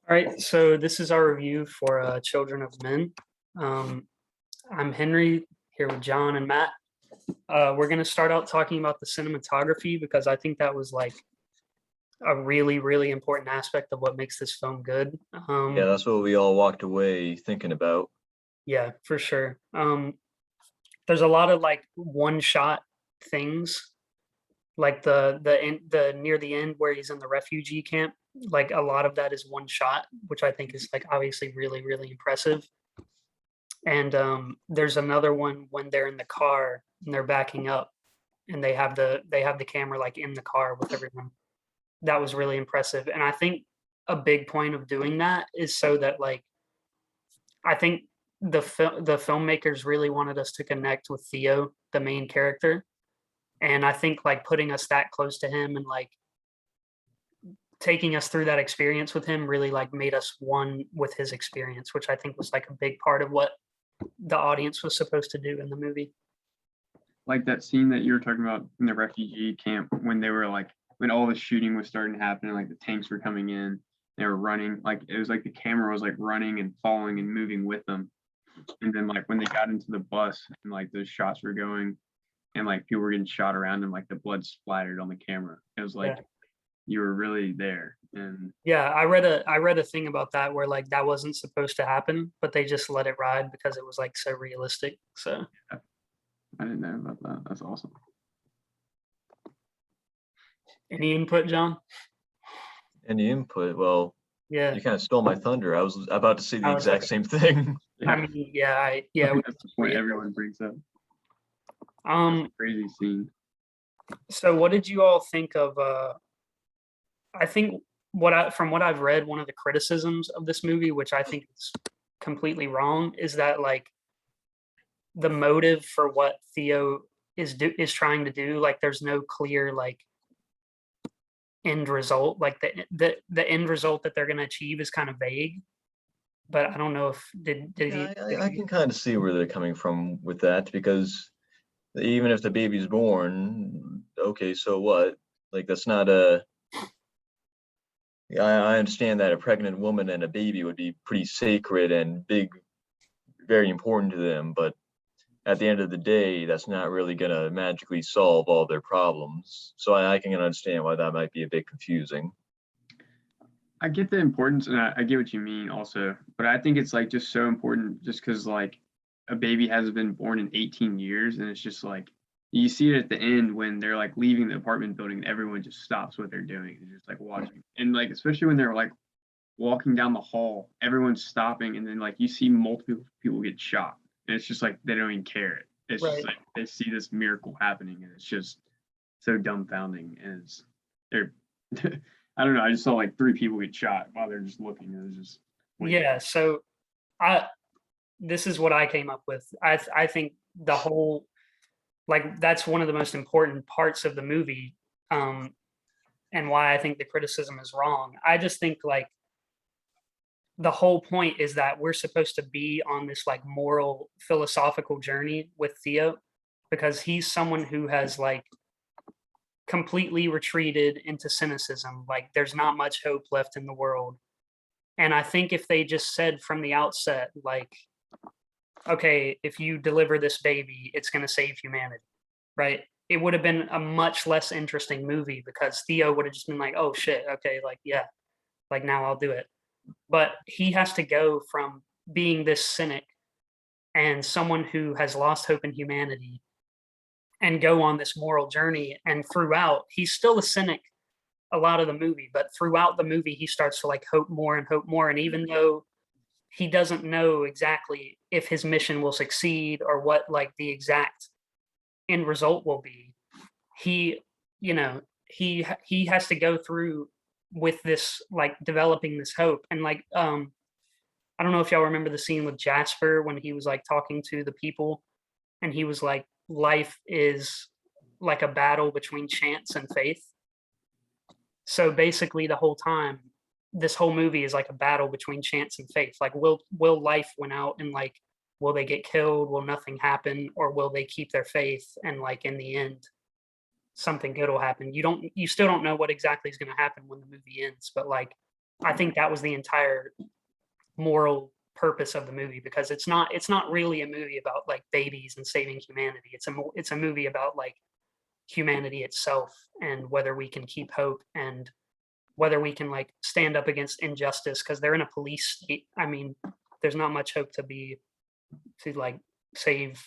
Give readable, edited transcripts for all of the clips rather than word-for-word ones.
All right, so this is our review for Children of Men. Um, I'm Henry here with John and Matt. We're going to start out talking about the cinematography because I think that was like a really, really important aspect of what makes this film good. Yeah, that's what we all walked away thinking about. Yeah, for sure. There's a lot of like one shot things, like the near the end where he's in the refugee camp. Like a lot of that is one shot, which I think is like obviously really, really impressive. And there's another one when they're in the car and they're backing up and they have the camera like in the car with everyone. That was really impressive. And I think a big point of doing that is so that like I think the filmmakers really wanted us to connect with Theo, the main character. And I think like putting us that close to him and like taking us through that experience with him really like made us one with his experience, which I think was like a big part of what the audience was supposed to do in the movie. Like that scene that you were talking about in the refugee camp when they were like when all the shooting was starting to happen and like the tanks were coming in, they were running, like it was like the camera was like running and following and moving with them. And then like when they got into the bus and like those shots were going and like people were getting shot around and like the blood splattered on the camera. It was like Yeah. you were really there. And Yeah, I read a thing about that where like that wasn't supposed to happen, but they just let it ride because it was like so realistic. So I didn't know about that. That's awesome. any input, John? Any input? Well, Yeah. you kind of stole my thunder. I was about to say the I was exact like, same thing. I Yeah, mean, yeah, I we think that's the point everyone brings up. That's a um crazy scene. so what did you all think of I think from what I've read, one of the criticisms of this movie, which I think is completely wrong, is that like the motive for what Theo is trying to do, like there's no clear like end result. Like the end result that they're going to achieve is kind of vague. But I don't know if did Yeah, he I can kind of see where they're coming from with that because even if the baby's born, okay, so what? Like that's not a. I understand that a pregnant woman and a baby would be pretty sacred and big, very important to them, but at the end of the day, that's not really going to magically solve all their problems. So I can understand why that might be a bit confusing. I get the importance and I get what you mean also, but I think it's like just so important just because like a baby hasn't been born in 18 years and it's just like you see it at the end when they're like leaving the apartment building and everyone just stops what they're doing and just like watching. And like especially when they're like walking down the hall, everyone's stopping and then like you see multiple people get shot. And it's just like they don't even care. It's just right? like they see this miracle happening and it's just so dumbfounding and it's they're I don't know. I just saw like three people get shot while they're just looking. It was just weird. Yeah. So I this is what I came up with. I think the whole like that's one of the most important parts of the movie, and why I think the criticism is wrong. I just think like the whole point is that we're supposed to be on this like moral philosophical journey with Theo because he's someone who has like completely retreated into cynicism. Like there's not much hope left in the world. And I think if they just said from the outset, like, okay, if you deliver this baby, it's going to save humanity, right? It would have been a much less interesting movie because Theo would have just been like, oh shit, okay, like, yeah, like now I'll do it. But he has to go from being this cynic and someone who has lost hope in humanity and go on this moral journey. And throughout, he's still a cynic a lot of the movie, but throughout the movie, he starts to like hope more and hope more. And even though he doesn't know exactly if his mission will succeed or what like the exact end result will be, he, you know, he has to go through with this like developing this hope and like I don't know if y'all remember the scene with Jasper when he was like talking to the people and he was like life is like a battle between chance and faith. So basically the whole time this whole movie is like a battle between chance and faith. Like will life win out and like will they get killed? Will nothing happen? Or will they keep their faith and like in the end something good will happen? You still don't know what exactly is going to happen when the movie ends, but like I think that was the entire moral purpose of the movie, because it's not really a movie about like babies and saving humanity. It's a movie about like humanity itself, and whether we can keep hope, and whether we can like stand up against injustice, because they're in a police state. I mean, there's not much hope to like save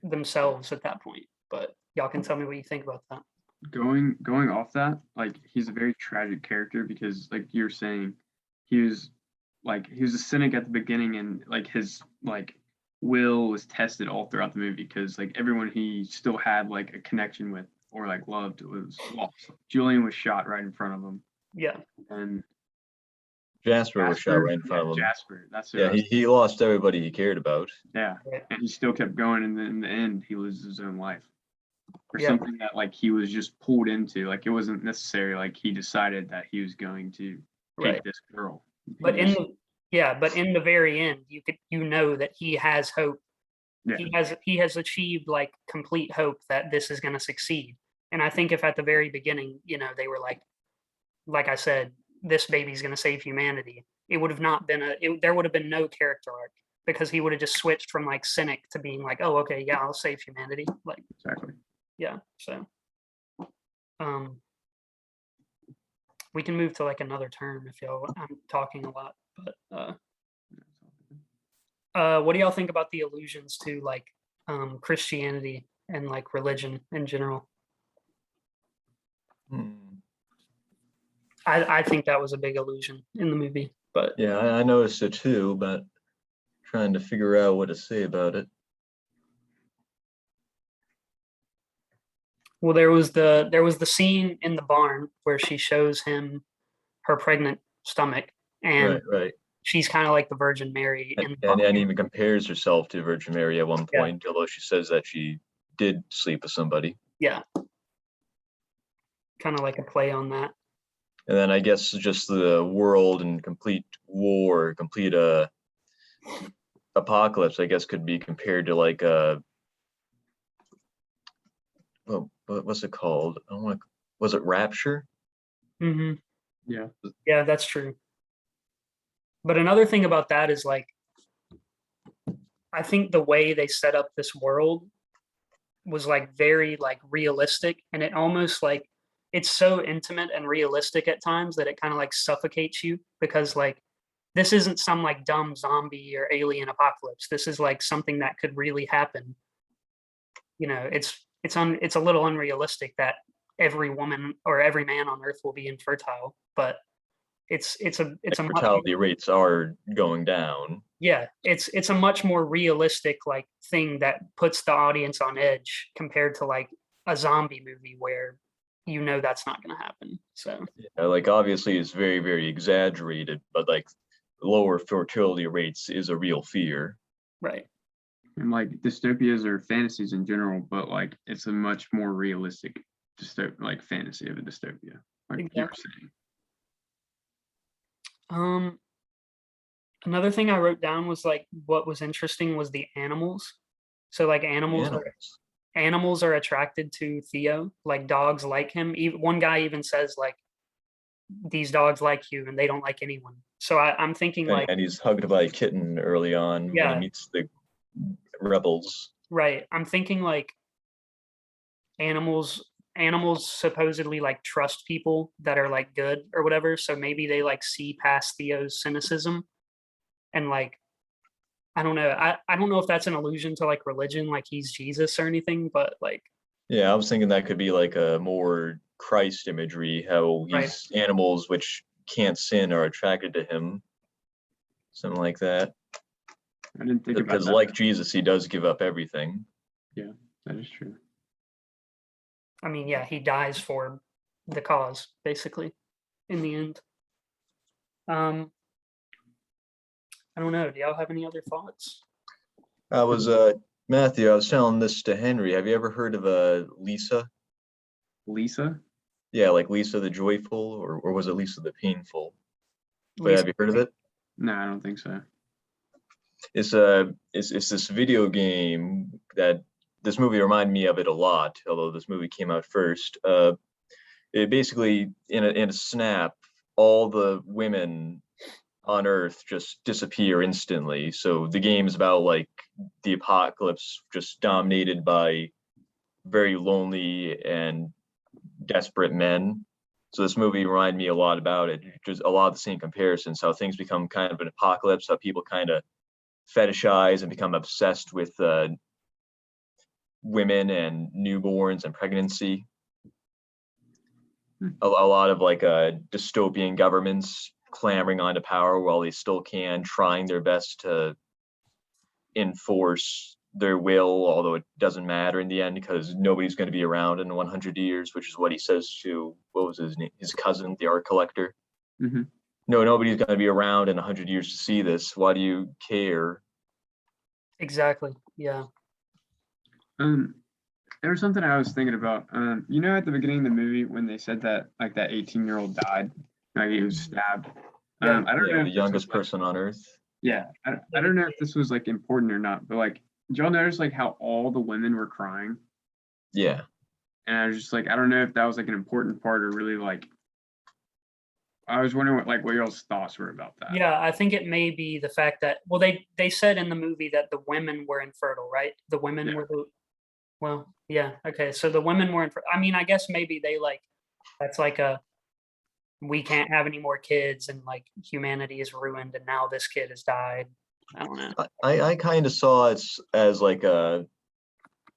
themselves at that point. But y'all can tell me what you think about that. Going off that, like he's a very tragic character because like you're saying, he was he was a cynic at the beginning, and like his like will was tested all throughout the movie because like everyone he still had like a connection with or like loved was lost. Julian was shot right in front of him, Yeah, and Jasper was shot right in front of him. Jasper, that's who Yeah, I was- he lost everybody he cared about. yeah, right. and he still kept going, and then in the end, he loses his own life for Yeah. something that like he was just pulled into. Like it wasn't necessary. Like he decided that he was going to take Right. this girl. He But just- but in the very end, you know that he has hope. yeah, He has achieved like complete hope that this is going to succeed. And I think if at the very beginning, you know, they were like I said, this baby's going to save humanity, it would have not been there would have been no character arc, because he would have just switched from like cynic to being like, oh, okay, yeah, I'll save humanity. Like, exactly. yeah. So, we can move to like another term if y'all. I'm talking a lot, but what do y'all think about the allusions to like Christianity and like religion in general? Hmm. I think that was a big illusion in the movie, but Yeah, I noticed it too, but trying to figure out what to say about it. well, there was the scene in the barn where she shows him her pregnant stomach, and Right. she's kind of like the Virgin Mary in the And barn. even compares herself to Virgin Mary at one Yeah. point, although she says that she did sleep with somebody. Yeah, kind of like a play on that. And then I guess just the world and complete war, complete apocalypse, I guess could be compared to like what's it called? I don't want. Was it Rapture? Hmm. Yeah, Yeah, that's true. But another thing about that is like, I think the way they set up this world was like very like realistic, and it almost like it's so intimate and realistic at times that it kind of like suffocates you, because like this isn't some like dumb zombie or alien apocalypse. This is like something that could really happen. You know, it's a little unrealistic that every woman or every man on earth will be infertile, but it's a much Mortality rates are going down. yeah, it's a much more realistic like thing that puts the audience on edge compared to like a zombie movie where you know that's not going to happen. So Yeah, like obviously it's very, very exaggerated, but like lower fertility rates is a real fear. right, and like dystopias are fantasies in general, but like it's a much more realistic like fantasy of a dystopia, like you were exactly. saying. Another thing I wrote down was like what was interesting was the animals. So like animals are attracted to Theo, like dogs like him. Even one guy even says like these dogs like you and they don't like anyone. So I'm thinking like And he's hugged by a kitten early on when Yeah. he meets the rebels. right. I'm thinking like animals supposedly like trust people that are like good or whatever. So maybe they like see past Theo's cynicism, and like I don't know. I don't know if that's an allusion to like religion, like he's Jesus or anything, but like Yeah, I was thinking that could be like a more Christ imagery, how Right. these animals which can't sin are attracted to him. Something like that. I didn't think about Because that. like Jesus, he does give up everything. That is true. I mean, yeah, he dies for the cause, basically, in the end. I don't know. Do y'all have any other thoughts? I was Matthew, I was telling this to Henry. Have you ever heard of Lisa? Lisa? Yeah, like Lisa the Joyful, or was it Lisa the Painful? But Lisa- have you heard of it? No, I don't think so. It's this video game that this movie reminded me of it a lot, although this movie came out first. It basically in a snap, all the women on Earth just disappear instantly. So the game is about like the apocalypse just dominated by very lonely and desperate men. So this movie reminded me a lot about it. Just a lot of the same comparisons, how things become kind of an apocalypse, how people kind of fetishize and become obsessed with women and newborns and pregnancy. A lot of like dystopian governments clamoring onto power while they still can, trying their best to enforce their will, although it doesn't matter in the end because nobody's going to be around in 100 years, which is what he says to, what was his name, his cousin, the art collector. Mm-hmm. No, nobody's going to be around in 100 years to see this. Why do you care? Exactly. Yeah. There was something I was thinking about. You know, at the beginning of the movie when they said that like that 18-year-old died, like he was stabbed. Yeah. I don't know. The if youngest this was, person on Earth. yeah, I don't know if this was like important or not, but like, did y'all notice like how all the women were crying? Yeah. And I was just like, I don't know if that was like an important part or really like. I was wondering what y'all's thoughts were about that. Yeah, I think it may be the fact that, well, they said in the movie that the women were infertile, right? The women Yeah. were the, well, yeah, okay. So the women were infertile. I mean, I guess maybe they like, that's like we can't have any more kids and like humanity is ruined and now this kid has died. I don't know. I kind of saw it as like a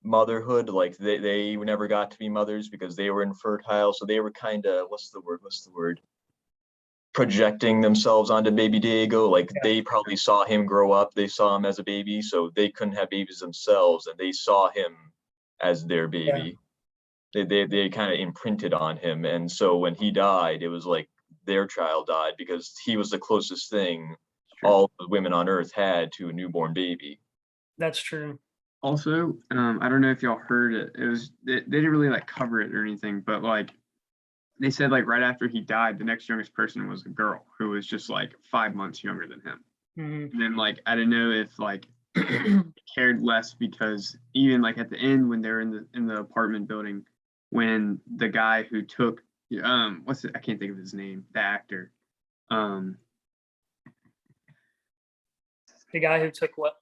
motherhood, like they never got to be mothers because they were infertile, so they were kind of, what's the word, projecting themselves onto baby Diego. Like Yeah. they probably saw him grow up, they saw him as a baby, so they couldn't have babies themselves, and they saw him as their baby. They kind of imprinted on him, and so when he died, it was like their child died because he was the closest thing all the women on Earth had to a newborn baby. That's true. Also, I don't know if y'all heard it. It was they didn't really like cover it or anything, but like they said like right after he died, the next youngest person was a girl who was just like 5 months younger than him. Mhm. And then like I don't know if like cared less because even like at the end when they're in the apartment building, when the guy who took what's it? I can't think of his name. The actor. The guy who took what?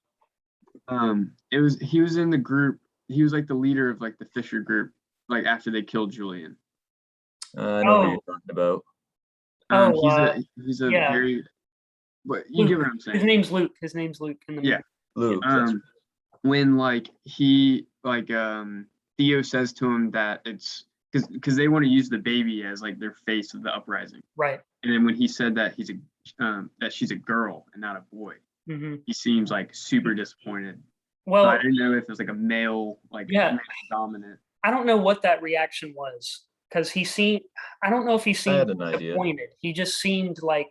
He was in the group. He was like the leader of like the Fisher group. Like after they killed Julian. I know who you're talking about. He's a yeah. very. But you get what I'm saying. His name's Luke. His name's Luke in the movie. Yeah, Luke. When like he like Theo says to him that it's because they want to use the baby as like their face of the uprising. Right. And then when he said that that she's a girl and not a boy, he seems like super disappointed. Well, so I didn't know if it was like a male male dominant. I don't know what that reaction was because I don't know if he seemed disappointed. He just seemed like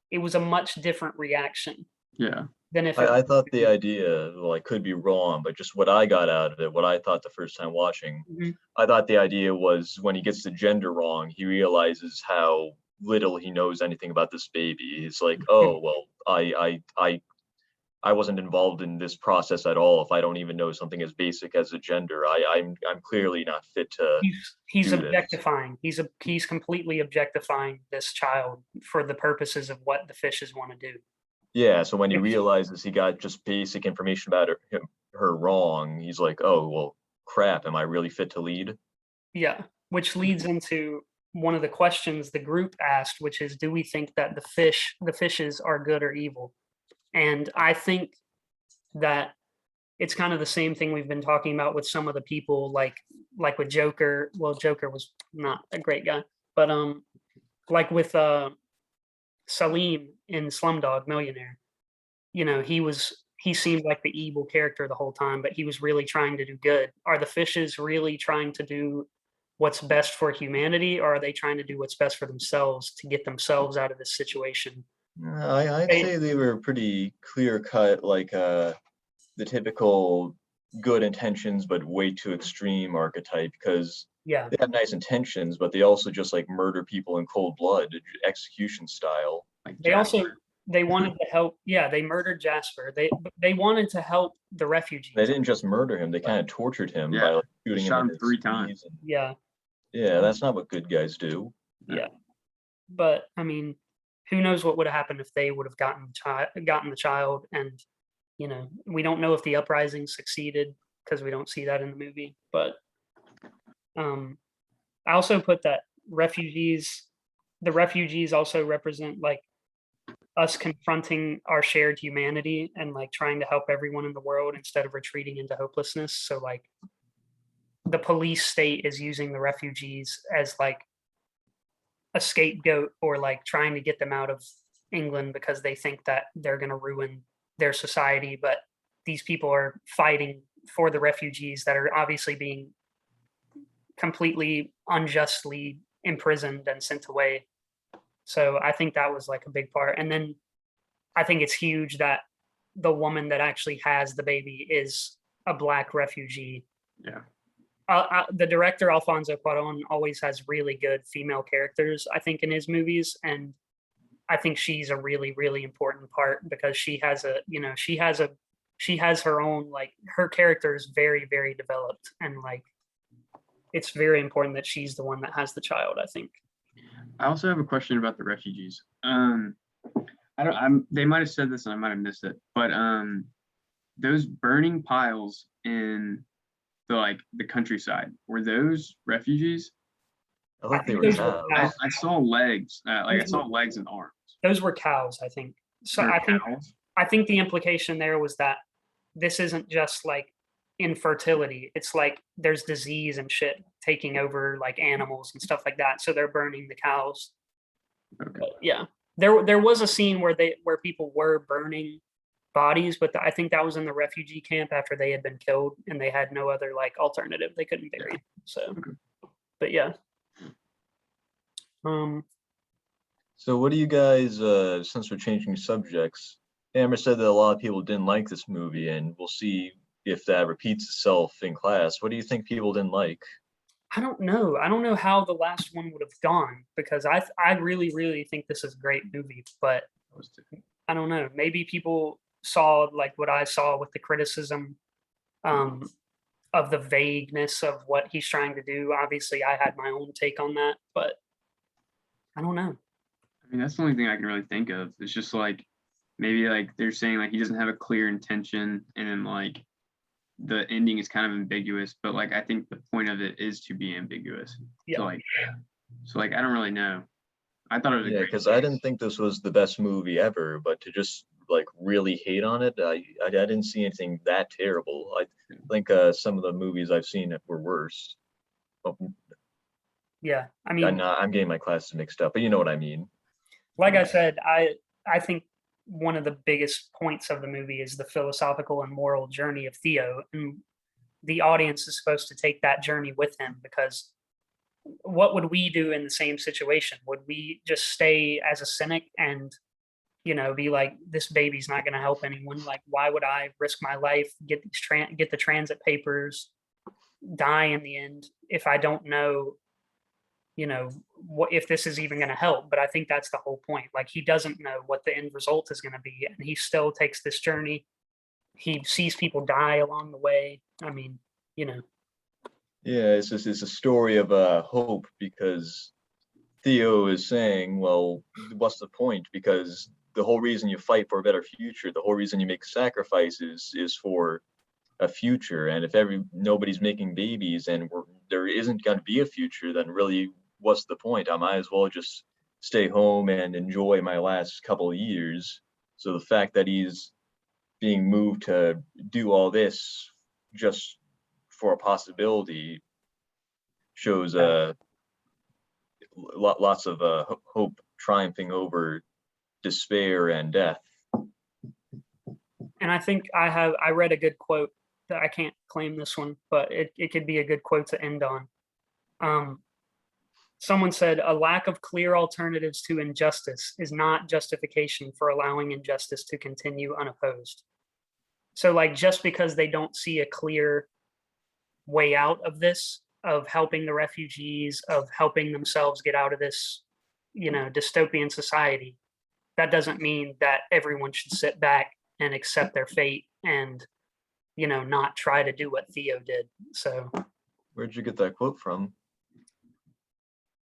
it was a much different reaction. Yeah. Than if I thought the idea, well, I could be wrong, but just what I got out of it, what I thought the first time watching, I thought the idea was when he gets the gender wrong, he realizes how little he knows anything about this baby. He's like, oh, well, I wasn't involved in this process at all. If I don't even know something as basic as a gender, I'm clearly not fit to. He's objectifying. He's completely objectifying this child for the purposes of what the fishes want to do. Yeah. So when he realizes he got just basic information about her wrong, he's like, oh well, crap. Am I really fit to lead? Yeah. Which leads into one of the questions the group asked, which is, do we think that the fishes are good or evil? And I think that it's kind of the same thing we've been talking about with some of the people, like with Joker. Well, Joker was not a great guy, but like with Salim in Slumdog Millionaire, you know, he seemed like the evil character the whole time, but he was really trying to do good. Are the fishes really trying to do what's best for humanity, or are they trying to do what's best for themselves to get themselves out of this situation? I'd say they were pretty clear cut, like the typical good intentions but way too extreme archetype, because they have nice intentions, but they also just like murder people in cold blood, execution style. Like they wanted to help. Yeah, they murdered Jasper. They wanted to help the refugees. They didn't just murder him; they kind of tortured him by like shooting him 3 times. yeah, that's not what good guys do. Yeah. but I mean, who knows what would have happened if they would have gotten the child, and we don't know if the uprising succeeded because we don't see that in the movie. But um, I also put that the refugees also represent like us confronting our shared humanity and like trying to help everyone in the world instead of retreating into hopelessness. So like the police state is using the refugees as like a scapegoat or like trying to get them out of England because they think that they're going to ruin their society. But these people are fighting for the refugees that are obviously being completely unjustly imprisoned and sent away. So I think that was like a big part. And then I think it's huge that the woman that actually has the baby is a Black refugee. Yeah. The director Alfonso Cuarón always has really good female characters, I think, in his movies, and I think she's a really, really important part because she has her own, like, her character is very, very developed, and like it's very important that she's the one that has the child, I think. I also have a question about the refugees. They might have said this and I might have missed it, but those burning piles in the countryside, were those refugees? I thought they think were those were cows. I saw legs, I saw legs and arms. Those were cows, I think. So They're I cows? think the implication there was that this isn't just like infertility. It's like there's disease and shit taking over like animals and stuff like that. So they're burning the cows. Okay. But yeah. There was a scene where people were burning bodies, but I think that was in the refugee camp after they had been killed and they had no other like alternative. They couldn't bury. So Okay. but yeah. So what do you guys, since we're changing subjects, Amber said that a lot of people didn't like this movie, and we'll see if that repeats itself in class. What do you think people didn't like? I don't know. I don't know how the last one would have gone because I really, really think this is a great movie, but I don't know. Maybe people saw like what I saw with the criticism um, of the vagueness of what he's trying to do. Obviously, I had my own take on that, but I don't know. I mean, that's the only thing I can really think of. It's just like maybe like they're saying like he doesn't have a clear intention, and then like the ending is kind of ambiguous, but like I think the point of it is to be ambiguous. Yeah. So I don't really know. I thought it was a Yeah, great because I movie. didn't think this was the best movie ever, but to just like really hate on it, I didn't see anything that terrible. I think some of the movies I've seen were worse. Oh, Yeah. I mean, I'm getting my classes mixed up, but you know what I mean. like I said, I think one of the biggest points of the movie is the philosophical and moral journey of Theo, and the audience is supposed to take that journey with him because what would we do in the same situation? Would we just stay as a cynic and be like, this baby's not going to help anyone? Like, why would I risk my life, get the transit papers, die in the end if I don't know what if this is even going to help? But I think that's the whole point. Like, he doesn't know what the end result is going to be, and he still takes this journey. He sees people die along the way. I mean, Yeah, it's a story of hope, because Theo is saying, well, what's the point? Because the whole reason you fight for a better future, the whole reason you make sacrifices is for a future. And if nobody's making babies and there isn't going to be a future, then really, what's the point? I might as well just stay home and enjoy my last couple of years. So the fact that he's being moved to do all this just for a possibility shows lots of hope triumphing over despair and death. and I think I read a good quote that I can't claim this one, but it could be a good quote to end on. Someone said, a lack of clear alternatives to injustice is not justification for allowing injustice to continue unopposed. So like, just because they don't see a clear way out of this, of helping the refugees, of helping themselves get out of this, dystopian society, that doesn't mean that everyone should sit back and accept their fate and, not try to do what Theo did. So Where'd you get that quote from?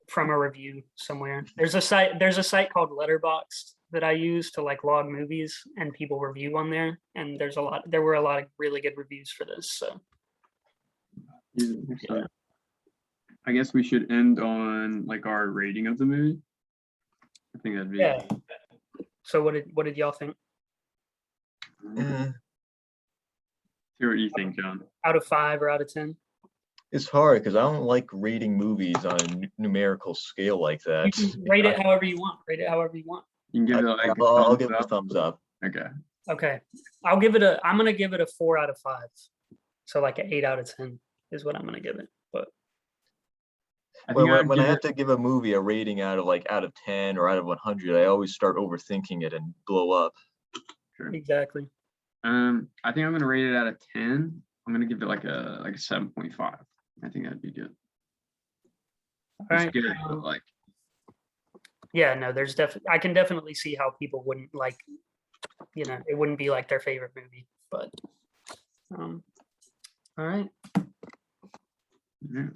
from a review somewhere. There's a site called Letterboxd that I use to like log movies and people review on there. And there were a lot of really good reviews for this. So So I guess we should end on like our rating of the movie. I think that'd be yeah. So what did y'all think? Eh, See what you think, John. Out of 5 or out of 10? It's hard because I don't like rating movies on a numerical scale like You that. can rate it however you want. Rate it however you want. You can give it like a I'll thumbs give it a up. thumbs up. Okay. Okay. I'm gonna give it a 4 out of 5. So like an 8 out of 10 is what I'm gonna give it. But I think I would When I give have it, to give a movie a rating out of 10 or out of 100, I always start overthinking it and blow up. exactly. I think I'm gonna rate it out of 10. I'm gonna give it like a 7.5. I think that'd be good. All It's right. good, but like Yeah, no, there's definitely I can definitely see how people wouldn't like, it wouldn't be like their favorite movie. But all right. yeah.